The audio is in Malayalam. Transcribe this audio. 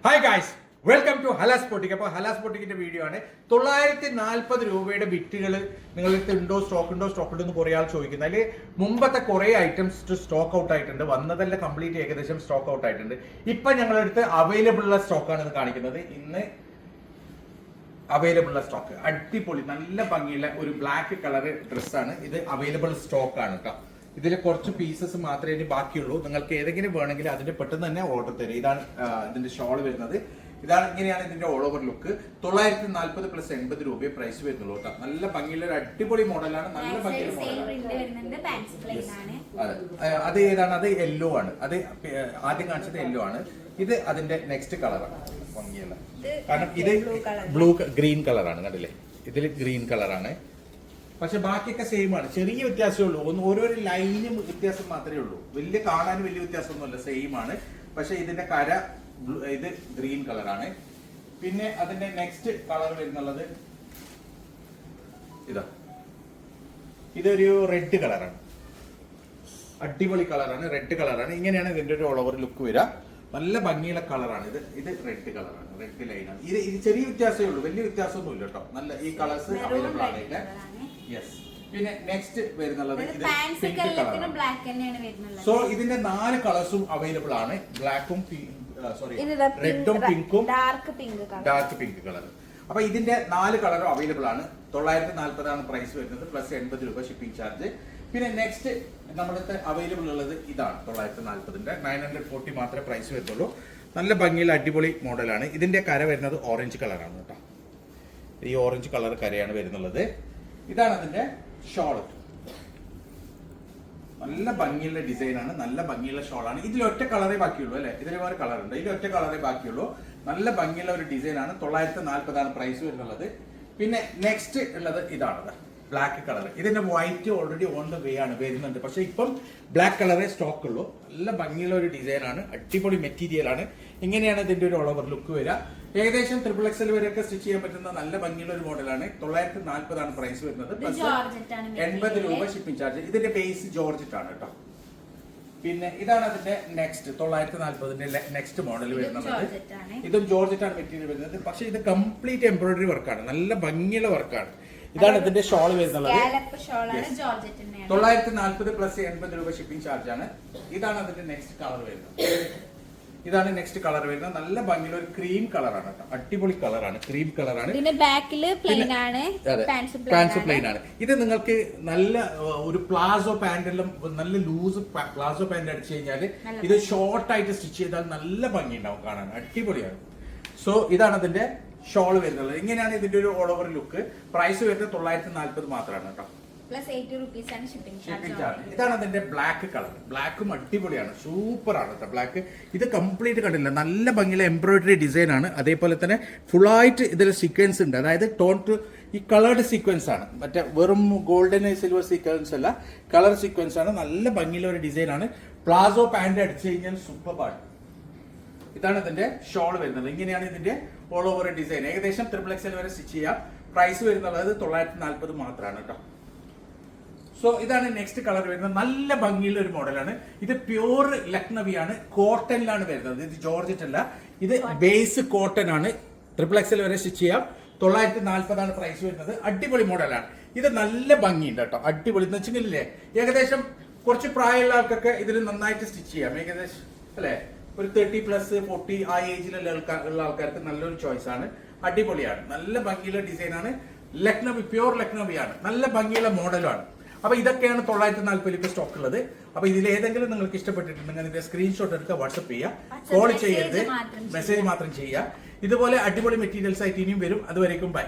Hi guys, welcome to Halas Pottik. അപ്പോൾ ഹലാസ് പൊട്ടിക്കിന്റെ വീഡിയോ ആണ്. 940 രൂപയുടെ ബിറ്റുകൾ നിങ്ങൾക്ക് ഉണ്ടോ, സ്റ്റോക്ക് ഉണ്ടോ എന്ന് കുറേ ആൾ ചോദിക്കുന്നത്. അതിൽ മുമ്പത്തെ കുറേ ഐറ്റംസ് സ്റ്റോക്ക് ഔട്ട് ആയിട്ടുണ്ട്, വന്നതെല്ലാം കംപ്ലീറ്റ് ഏകദേശം സ്റ്റോക്ക് ഔട്ട് ആയിട്ടുണ്ട്. ഇപ്പൊ ഞങ്ങളടുത്ത് അവൈലബിൾ ഉള്ള സ്റ്റോക്കാണ് ഇത് കാണിക്കുന്നത്. ഇന്ന് അവൈലബിൾ ഉള്ള സ്റ്റോക്ക് അടിപൊളി നല്ല ഭംഗിയുള്ള ഒരു ബ്ലാക്ക് കളർ ഡ്രസ്സാണ് ഇത്. അവൈലബിൾ സ്റ്റോക്ക് ആണ് കേട്ടോ. ഇതിൽ കുറച്ച് പീസസ് മാത്രമേ ഇനി ബാക്കിയുള്ളൂ. നിങ്ങൾക്ക് ഏതെങ്കിലും വേണമെങ്കിൽ അതിന്റെ പെട്ടെന്ന് തന്നെ ഓർഡർ തരും. ഇതാണ് ഇതിന്റെ ഷോൾ വരുന്നത്. ഇങ്ങനെയാണ് ഇതിന്റെ ഓൾ ഓവർ ലുക്ക്. 940 പ്ലസ് 80 രൂപയെ പ്രൈസ് വരുന്നുള്ളൂ കേട്ടോ. നല്ല ഭംഗിയുള്ള ഒരു അടിപൊളി മോഡലാണ്. നല്ല ഭംഗിയുള്ള മോഡലാണ്. അത് ഏതാണ്? അത് യെല്ലോ ആണ്. അത് ആദ്യം കാണിച്ചത് യെല്ലോ ആണ്. ഇത് അതിന്റെ നെക്സ്റ്റ് കളറാണ്. ഭംഗിയുള്ള, കാരണം ഇത് ഗ്രീൻ കളറാണ്. കണ്ടില്ലേ, ഇതിൽ ഗ്രീൻ കളറാണ്. പക്ഷെ ബാക്കിയൊക്കെ സെയിം ആണ്. ചെറിയ വ്യത്യാസമേ ഉള്ളൂ. ഓരോരോ ലൈനും വ്യത്യാസം മാത്രമേ ഉള്ളൂ. വലിയ കാണാൻ വലിയ വ്യത്യാസമൊന്നുമല്ല, സെയിം ആണ്. പക്ഷെ ഇതിന്റെ കര ഇത് ഗ്രീൻ കളറാണ്. പിന്നെ അതിന്റെ നെക്സ്റ്റ് കളർ വരുന്നുള്ളത് ഇതാ, ഇതൊരു റെഡ് കളറാണ്. അടിപൊളി കളറാണ്, റെഡ് കളറാണ്. ഇങ്ങനെയാണ് ഇതിന്റെ ഒരു ഓൾ ഓവർ ലുക്ക് വരിക. നല്ല ഭംഗിയുള്ള കളറാണ് ഇത്. ഇത് റെഡ് കളറാണ്, റെഡ് ലൈനാണ്. ഇത് ചെറിയ വ്യത്യാസമേ ഉള്ളൂ, വലിയ വ്യത്യാസമൊന്നും ഇല്ല കേട്ടോ. നല്ല ഈ കളേഴ്സ് അവൈലബിൾ ആണ് ഇതിന്റെ. യെസ്. പിന്നെ നെക്സ്റ്റ് വരുന്നുള്ളത് ഇത് പിങ്ക് കളറാണ്. സോ ഇതിന്റെ 4 കളേഴ്സും അവൈലബിൾ ആണ്. ബ്ലാക്കും റെഡും പിങ്കും ഡാർക്ക് പിങ്ക് കളർ. അപ്പൊ ഇതിന്റെ 4 കളറും അവൈലബിൾ ആണ്. 940 ആണ് പ്രൈസ് വരുന്നത്, പ്ലസ് 80 രൂപ ഷിപ്പിംഗ് ചാർജ്. പിന്നെ നെക്സ്റ്റ് നമ്മുടെ അവൈലബിൾ ഉള്ളത് ഇതാണ്. 940ന്റെ 940 മാത്രമേ പ്രൈസ് വരുന്നുള്ളൂ. നല്ല ഭംഗിയുള്ള അടിപൊളി മോഡലാണ്. ഇതിന്റെ കര വരുന്നത് ഓറഞ്ച് കളറാണ് കേട്ടോ. ഈ ഓറഞ്ച് കളർ കരയാണ് വരുന്നുള്ളത്. ഇതാണ് അതിന്റെ ഷോൾ. നല്ല ഭംഗിയുള്ള ഡിസൈനാണ്, നല്ല ഭംഗിയുള്ള ഷോളാണ്. ഇതിൽ ഒറ്റ കളറേ ബാക്കിയുള്ളൂ അല്ലെ? ഇതിൽ വേറെ കളർ ഉണ്ട്. ഇതിൽ ഒറ്റ കളറേ ബാക്കിയുള്ളൂ. നല്ല ഭംഗിയുള്ള ഒരു ഡിസൈനാണ്. 940 ആണ് പ്രൈസ് വരുന്നുള്ളത്. പിന്നെ നെക്സ്റ്റ് ഉള്ളത് ഇതാണ്, ബ്ലാക്ക് കളർ. ഇതിന്റെ white already on the way ആണ് വരുന്നുണ്ട്. പക്ഷെ ഇപ്പം ബ്ലാക്ക് കളറേ സ്റ്റോക്ക് ഉള്ളൂ. നല്ല ഭംഗിയുള്ള ഒരു ഡിസൈനാണ്, അടിപൊളി മെറ്റീരിയൽ ആണ്. ഇങ്ങനെയാണ് ഇതിന്റെ ഒരു ഓൾ ഓവർ ലുക്ക് വരിക. ഏകദേശം XXL വരെയൊക്കെ സ്റ്റിച്ച് ചെയ്യാൻ പറ്റുന്ന നല്ല ഭംഗിയുള്ള ഒരു മോഡലാണ്. 940 ആണ് പ്രൈസ് വരുന്നത്, പ്ലസ് 80 രൂപ ഷിപ്പിംഗ് ചാർജ്. ഇതിന്റെ ബേസ് ജോർജറ്റ് ആണ് കേട്ടോ. പിന്നെ ഇതാണ് അതിന്റെ നെക്സ്റ്റ് 940ന്റെ നെക്സ്റ്റ് മോഡൽ വരുന്നത്. ഇതും ജോർജറ്റ് ആണ് മെറ്റീരിയൽ വരുന്നത്. പക്ഷെ ഇത് കംപ്ലീറ്റ് എംബ്രോയിഡറി വർക്കാണ്, നല്ല ഭംഗിയുള്ള വർക്കാണ്. ഇതാണ് ഇതിന്റെ ഷോൾ വരുന്നത്. 940 പ്ലസ് 80 രൂപ ഷിപ്പിംഗ് ചാർജ് ആണ്. ഇതാണ് അതിന്റെ നെക്സ്റ്റ് കളർ വരുന്നത്. ഇതാണ് നെക്സ്റ്റ് കളർ വരുന്നത്. നല്ല ഭംഗിയുള്ള ഒരു ക്രീം കളറാണ് കേട്ടോ. അടിപൊളി കളറാണ്, ക്രീം കളറാണ്. പാൻസ് പ്ലെയിൻ ആണ്. ഇത് നിങ്ങൾക്ക് നല്ല ഒരു പ്ലാസോ പാന്റെല്ലാം, നല്ല ലൂസ് പ്ലാസോ പാന്റ് അടിച്ചു കഴിഞ്ഞാൽ ഇത് ഷോർട്ട് ആയിട്ട് സ്റ്റിച്ച് ചെയ്താൽ നല്ല ഭംഗി ഉണ്ടാവും കാണാൻ, അടിപൊളിയാണ്. സോ ഇതാണ് അതിന്റെ ഷോൾ വരുന്നത്. ഇങ്ങനെയാണ് ഇതിന്റെ ഒരു ഓൾ ഓവർ ലുക്ക്. പ്രൈസ് വരുന്നത് 940 മാത്രമാണ് കേട്ടോ, പ്ലസ് 80 rupees ആണ് ഷിപ്പിംഗ് ചാർജ്. ഇതാണ് അതിന്റെ ബ്ലാക്ക് കളർ. ബ്ലാക്കും അടിപൊളിയാണ്, സൂപ്പർ ആണ് കേട്ടോ ബ്ലാക്ക്. ഇത് കംപ്ലീറ്റ് കണ്ടില്ല, നല്ല ഭംഗിയുള്ള എംബ്രോയിഡറി ഡിസൈൻ ആണ്. അതേപോലെ തന്നെ ഫുൾ ആയിട്ട് ഇതിൽ സീക്വൻസ് ഉണ്ട്. അതായത് ടോൺ ടു ഈ കളർഡ് സീക്വൻസ് ആണ്, മറ്റേ വെറും ഗോൾഡൻ സിൽവർ സീക്വൻസ് അല്ല, കളർ സീക്വൻസ് ആണ്. നല്ല ഭംഗിയുള്ള ഒരു ഡിസൈൻ ആണ്. പ്ലാസോ പാന്റ് അടിച്ചു കഴിഞ്ഞാൽ സൂപ്പർ ആണ്. ഇതാണ് ഇതിന്റെ ഷോൾ വരുന്നത്. ഇങ്ങനെയാണ് ഇതിന്റെ ഓൾ ഓവർ ഡിസൈൻ. ഏകദേശം XXL വരെ സ്റ്റിച്ച് ചെയ്യാം. പ്രൈസ് വരുന്നത് 940 മാത്രമാണ് കേട്ടോ. സോ ഇതാണ് നെക്സ്റ്റ് കളർ വരുന്നത്. നല്ല ഭംഗിയുള്ള ഒരു മോഡലാണ്. ഇത് പ്യൂർ ലക്നവിയാണ്, കോട്ടണിലാണ് വരുന്നത്. ഇത് ജോർജറ്റ് അല്ല, ഇത് ബേസ് കോട്ടൺ ആണ്. XXL വരെ സ്റ്റിച്ച് ചെയ്യാം. 940 ആണ് പ്രൈസ് വരുന്നത്. അടിപൊളി മോഡലാണ്. ഇത് നല്ല ഭംഗിയുണ്ട് കേട്ടോ, അടിപൊളി. എന്ന് വെച്ചെങ്കിലേ ഏകദേശം കുറച്ച് പ്രായമുള്ള ആൾക്കൊക്കെ ഇതിൽ നന്നായിട്ട് സ്റ്റിച്ച് ചെയ്യാം. ഏകദേശം അല്ലെ ഒരു 30 പ്ലസ് 40 ആ ഏജിലുള്ള ഉള്ള ആൾക്കാർക്ക് നല്ലൊരു ചോയ്സ് ആണ്. അടിപൊളിയാണ്, നല്ല ഭംഗിയുള്ള ഡിസൈനാണ്. ലക്നവി, പ്യൂർ ലക്നവിയാണ്, നല്ല ഭംഗിയുള്ള മോഡലാണ്. അപ്പൊ ഇതൊക്കെയാണ് 940 സ്റ്റോക്ക് ഉള്ളത്. അപ്പൊ ഇതിൽ ഏതെങ്കിലും നിങ്ങൾക്ക് ഇഷ്ടപ്പെട്ടിട്ടുണ്ടെങ്കിൽ ഇതിന്റെ സ്ക്രീൻഷോട്ട് എടുക്കുക, വാട്സ്ആപ്പ് ചെയ്യുക, കോൾ ചെയ്യരുത്, മെസ്സേജ് മാത്രം ചെയ്യുക. ഇതുപോലെ അടിപൊളി മെറ്റീരിയൽസ് ആയിട്ട് ഇനിയും വരും. അതുവരേക്കും ബൈ.